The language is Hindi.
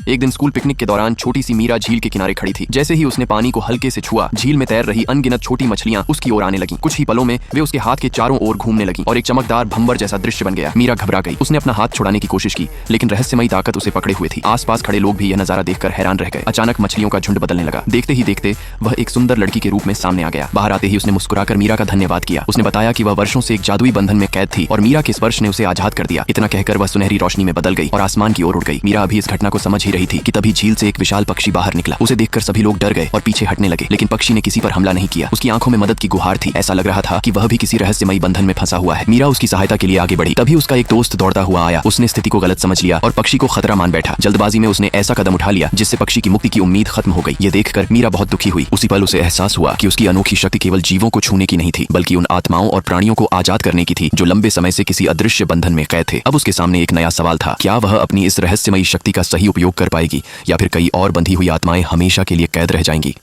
एक दिन स्कूल पिकनिक के दौरान छोटी सी मीरा झील के किनारे खड़ी थी। जैसे ही उसने पानी को हल्के से छुआ, झील में तैर रही अनगिनत छोटी मछलियां उसकी ओर आने लगी। कुछ ही पलों में वे उसके हाथ के चारों ओर घूमने लगी और एक चमकदार भंवर जैसा दृश्य बन गया। मीरा घबरा गई। उसने अपना हाथ छुड़ाने की कोशिश की, लेकिन रहस्यमयी ताकत उसे पकड़े हुए थी। आसपास खड़े लोग भी यह नजारा देखकर हैरान रह गए। अचानक मछलियों का झुंड बदलने लगा। देखते ही देखते वह एक सुंदर लड़की के रूप में सामने आ गया। बाहर आते ही उसने मुस्कुराकर मीरा का धन्यवाद किया। उसने बताया कि वह वर्षों से एक जादुई बंधन में कैद थी और मीरा के स्पर्श ने उसे आजाद कर दिया। इतना कहकर वह सुनहरी रोशनी में बदल गई और आसमान की ओर उड़ गई। मीरा अभी इस घटना को समझ ही रही थी कि तभी झील से एक विशाल पक्षी बाहर निकला। उसे देखकर सभी लोग डर गए और पीछे हटने लगे, लेकिन पक्षी ने किसी पर हमला नहीं किया। उसकी आंखों में मदद की गुहार थी। ऐसा लग रहा था कि वह भी किसी रहस्यमयी बंधन में फंसा हुआ है। मीरा उसकी सहायता के लिए आगे बढ़ी। तभी उसका एक दोस्त दौड़ता हुआ आया। उसने स्थिति को गलत समझ लिया और पक्षी को खतरा मान बैठा। जल्दबाजी में उसने ऐसा कदम उठा लिया जिससे पक्षी की मुक्ति की उम्मीद खत्म हो गई। ये देखकर मीरा बहुत दुखी हुई। उसी पल उसे एहसास हुआ कि उसकी अनोखी शक्ति केवल जीवों को छूने की नहीं थी, बल्कि उन आत्माओं और प्राणियों को आजाद करने की थी जो लंबे समय से किसी अदृश्य बंधन में कैद थे। अब उसके सामने एक नया सवाल था। क्या वह अपनी इस रहस्यमयी शक्ति का सही उपयोग कर पाएगी या फिर कई और बंधी हुई आत्माएं हमेशा के लिए कैद रह जाएंगी?